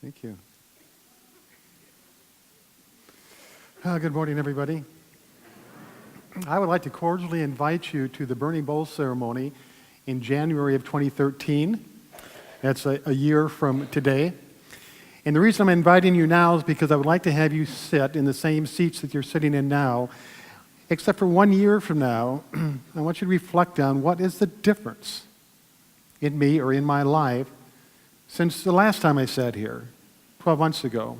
Thank you. Good morning, everybody. I would like to cordially invite you to the Burning Bowl ceremony in January of 2013. That's a year from today. And the reason I'm inviting you now is because I would like to have you sit in the same seats that you're sitting in now, except for 1 year from now. I want you to reflect on what is the difference in me or in my life since the last time I sat here, 12 months ago.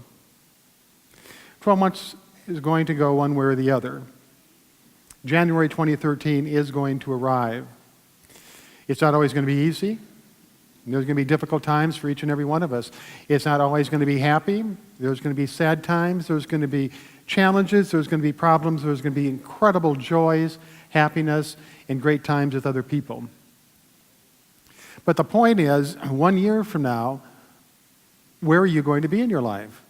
12 months is going to go one way or the other. January 2013 is going to arrive. It's not always going to be easy. There's going to be difficult times for each and every one of us. It's not always going to be happy. There's going to be sad times. There's going to be challenges. There's going to be problems. There's going to be incredible joys, happiness, and great times with other people. But the point is, 1 year from now, where are you going to be in your life?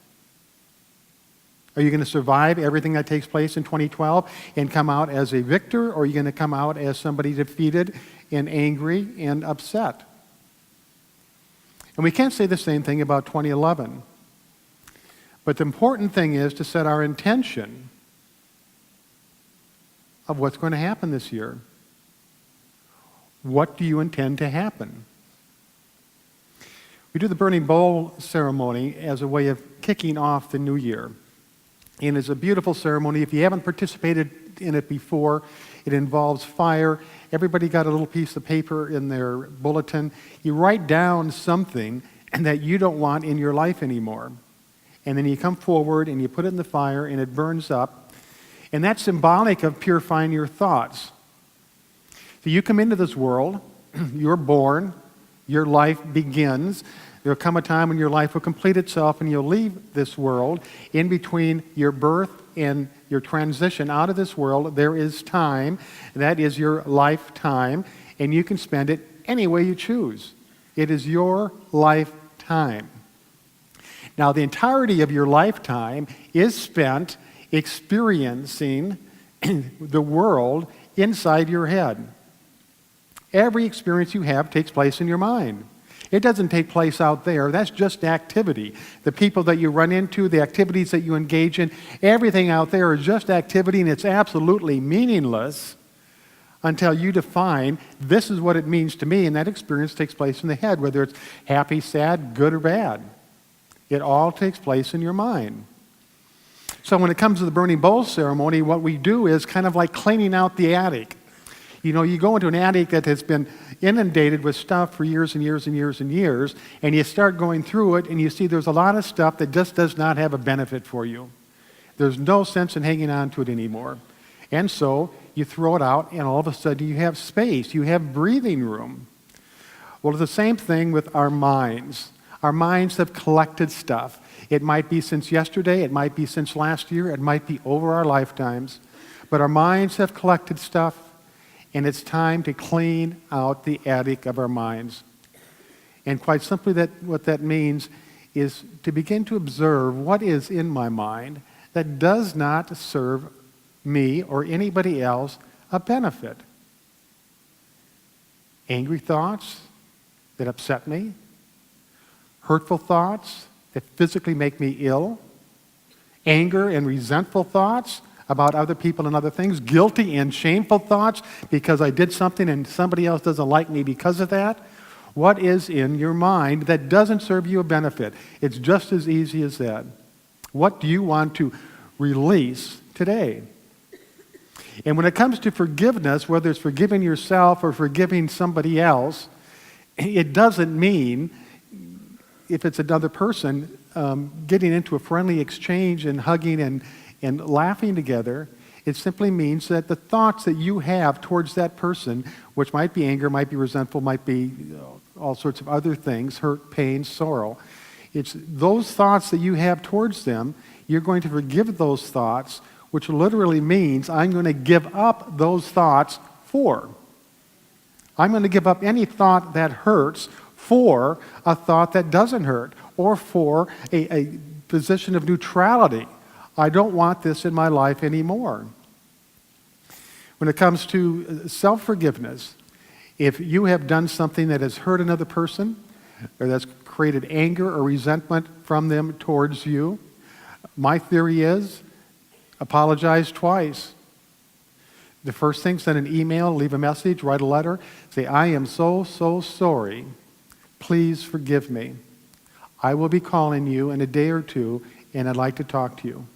Are you going to survive everything that takes place in 2012 and come out as a victor, or are you going to come out as somebody defeated and angry and upset? And we can't say the same thing about 2011. But the important thing is to set our intention of what's going to happen this year. What do you intend to happen? We do the Burning Bowl ceremony as a way of kicking off the new year. And it's a beautiful ceremony. If you haven't participated in it before, it involves fire. Everybody got a little piece of paper in their bulletin. You write down something that you don't want in your life anymore. And then you come forward and you put it in the fire and it burns up. And that's symbolic of purifying your thoughts. So you come into this world, you're born, your life begins. There'll come a time when your life will complete itself and you'll leave this world. In between your birth and your transition out of this world, there is time. That is your lifetime, and you can spend it any way you choose. It is your lifetime. Now, the entirety of your lifetime is spent experiencing the world inside your head. Every experience you have takes place in your mind. It doesn't take place out there. That's just activity. The people that you run into, the activities that you engage in, everything out there is just activity, and it's absolutely meaningless until you define, this is what it means to me, and that experience takes place in the head, whether it's happy, sad, good, or bad. It all takes place in your mind. So when it comes to the Burning Bowl ceremony, what we do is kind of like cleaning out the attic. You know, you go into an attic that has been inundated with stuff for years and years and years and years, and you start going through it, and you see there's a lot of stuff that just does not have a benefit for you. There's no sense in hanging on to it anymore. And so you throw it out, and all of a sudden you have space. You have breathing room. Well, it's the same thing with our minds. Our minds have collected stuff. It might be since yesterday. It might be since last year. It might be over our lifetimes. But our minds have collected stuff. And it's time to clean out the attic of our minds. And quite simply, what that means is to begin to observe what is in my mind that does not serve me or anybody else a benefit. Angry thoughts that upset me, hurtful thoughts that physically make me ill, anger and resentful thoughts about other people and other things, guilty and shameful thoughts because I did something and somebody else doesn't like me because of that. What is in your mind that doesn't serve you a benefit? It's just as easy as that. What do you want to release today? And when it comes to forgiveness, whether it's forgiving yourself or forgiving somebody else, it doesn't mean, if it's another person, getting into a friendly exchange and hugging and laughing together. It simply means that the thoughts that you have towards that person, which might be anger, might be resentful, might be all sorts of other things, hurt, pain, sorrow, it's those thoughts that you have towards them, you're going to forgive those thoughts, which literally means I'm going to give up those thoughts for. I'm going to give up any thought that hurts for a thought that doesn't hurt, or for a position of neutrality. I don't want this in my life anymore. When it comes to self-forgiveness, if you have done something that has hurt another person, or that's created anger or resentment from them towards you, my theory is apologize twice. The first thing, send an email, leave a message, write a letter, say, I am so sorry. Please forgive me. I will be calling you in a day or two, and I'd like to talk to you.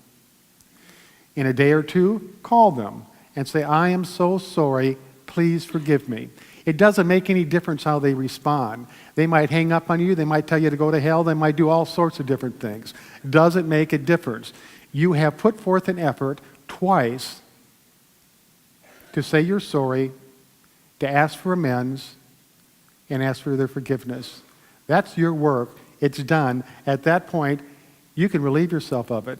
In a day or two, call them and say, I am so sorry. Please forgive me. It doesn't make any difference how they respond. They might hang up on you. They might tell you to go to hell. They might do all sorts of different things. Doesn't make a difference. You have put forth an effort twice to say you're sorry, to ask for amends, and ask for their forgiveness. That's your work. It's done. At that point, you can relieve yourself of it.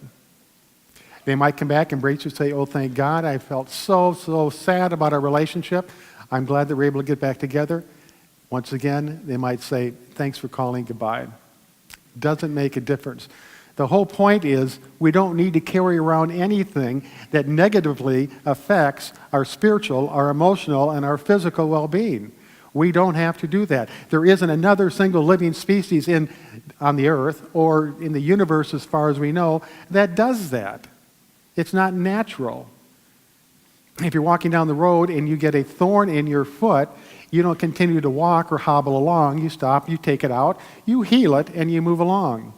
They might come back, embrace you, say, oh, thank God, I felt so sad about our relationship. I'm glad that we're able to get back together. Once again, they might say, thanks for calling, goodbye. Doesn't make a difference. The whole point is we don't need to carry around anything that negatively affects our spiritual, our emotional, and our physical well-being. We don't have to do that. There isn't another single living species on the earth or in the universe as far as we know that does that. It's not natural. If you're walking down the road and you get a thorn in your foot, you don't continue to walk or hobble along. You stop, you take it out, you heal it, and you move along.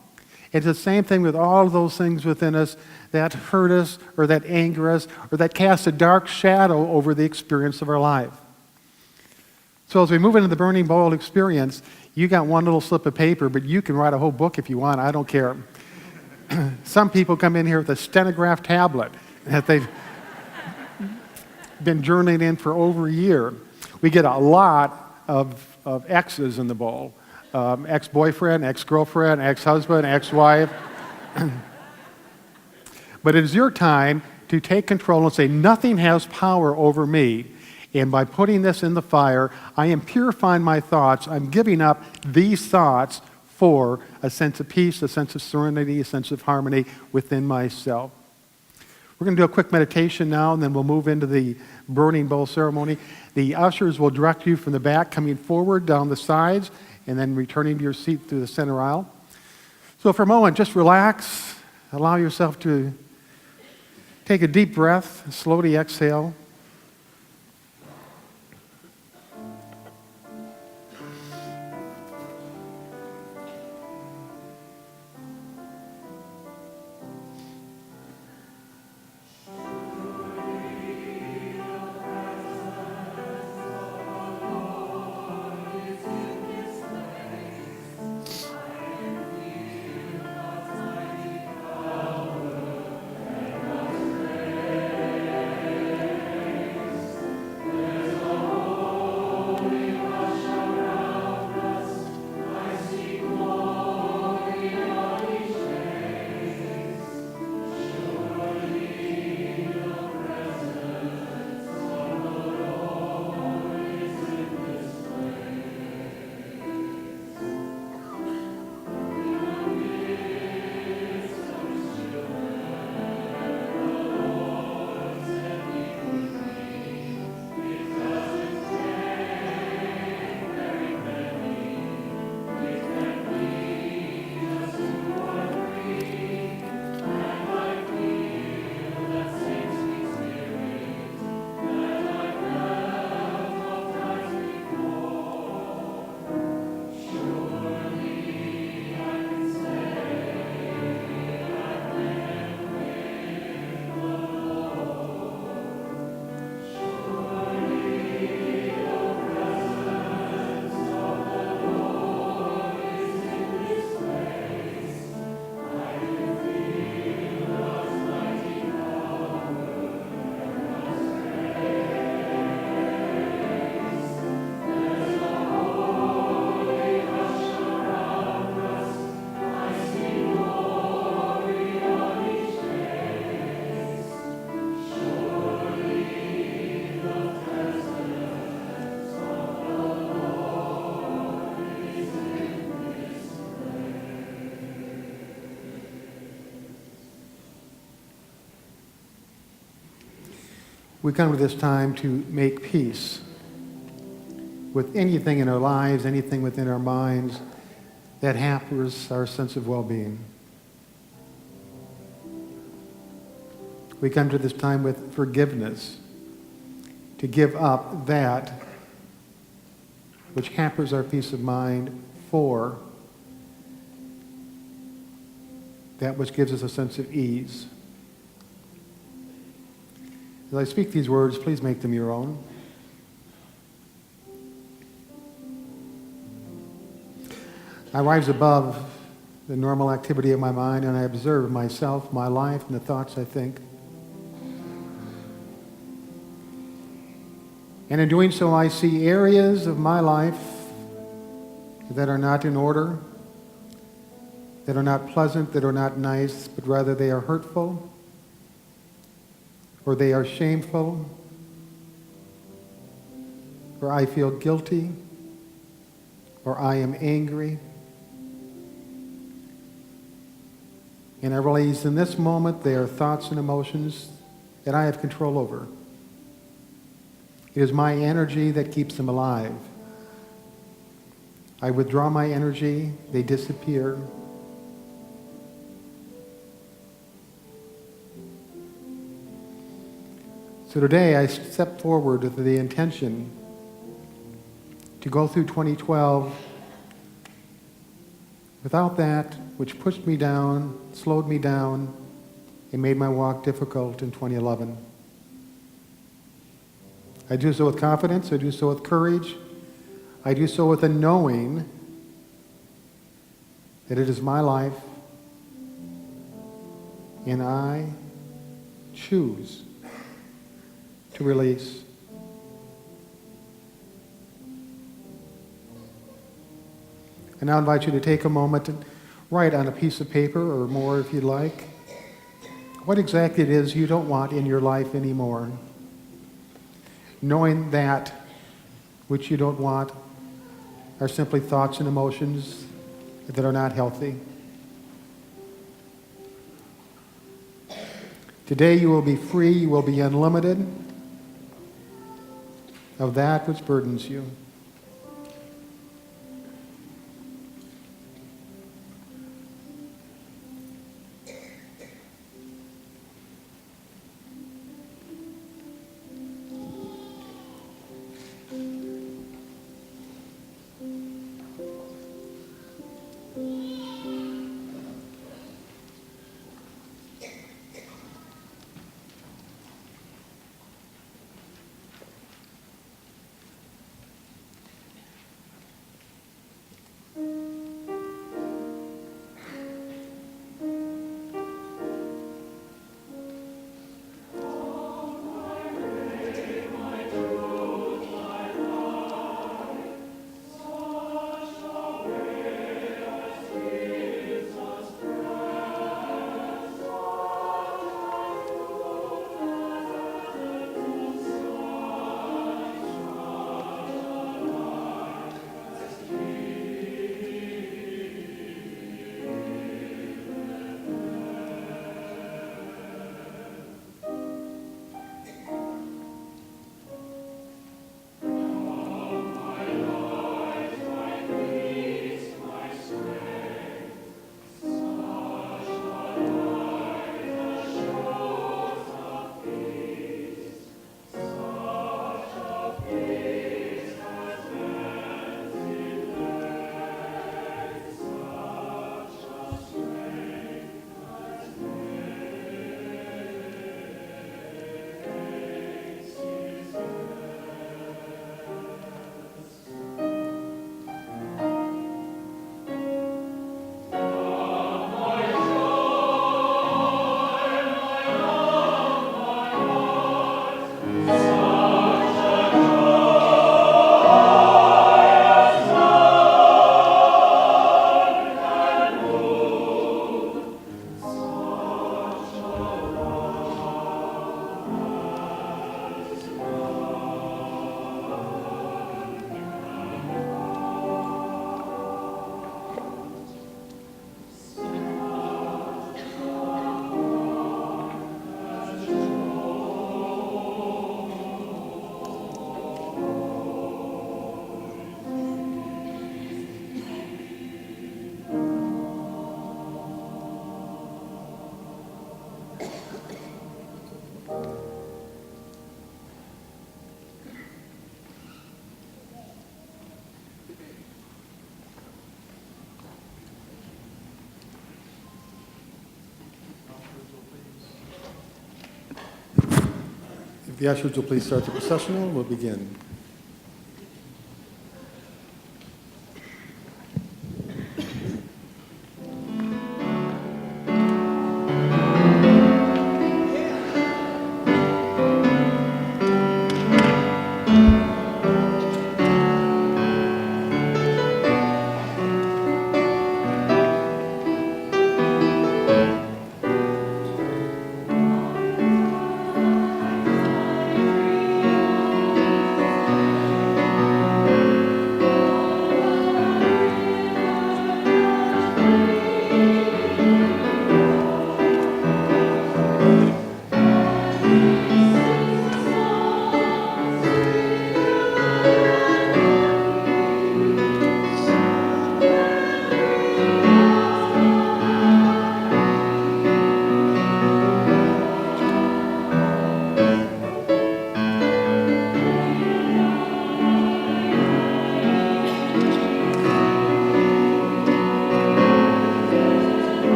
It's the same thing with all of those things within us that hurt us or that anger us or that cast a dark shadow over the experience of our life. So as we move into the burning bowl experience, you got one little slip of paper, but you can write a whole book if you want. I don't care. Some people come in here with a stenograph tablet that they've been journaling in for over a year. We get a lot of X's in the bowl. Ex-boyfriend, ex-girlfriend, ex-husband, ex-wife. But it is your time to take control and say, nothing has power over me. And by putting this in the fire, I am purifying my thoughts. I'm giving up these thoughts for a sense of peace, a sense of serenity, a sense of harmony within myself. We're going to do a quick meditation now, and then we'll move into the burning bowl ceremony. The ushers will direct you from the back, coming forward down the sides, and then returning to your seat through the center aisle. So for a moment, just relax. Allow yourself to take a deep breath, slowly exhale. We come to this time to make peace with anything in our lives, anything within our minds that hampers our sense of well-being. We come to this time with forgiveness, to give up that which hampers our peace of mind for that which gives us a sense of ease. As I speak these words, please make them your own. I rise above the normal activity of my mind and I observe myself, my life, and the thoughts I think. And in doing so, I see areas of my life that are not in order, that are not pleasant, that are not nice, but rather they are hurtful, or they are shameful, or I feel guilty, or I am angry. And I realize in this moment they are thoughts and emotions that I have control over. It is my energy that keeps them alive. I withdraw my energy, they disappear. So today I step forward with the intention to go through 2012 without that which pushed me down, slowed me down, and made my walk difficult in 2011. I do so with confidence, I do so with courage, I do so with a knowing that it is my life and I choose to release. I now invite you to take a moment and write on a piece of paper or more if you'd like what exactly it is you don't want in your life anymore. Knowing that which you don't want are simply thoughts and emotions that are not healthy. Today you will be free, you will be unlimited of that which burdens you. The ushers will please start the processional. We'll begin.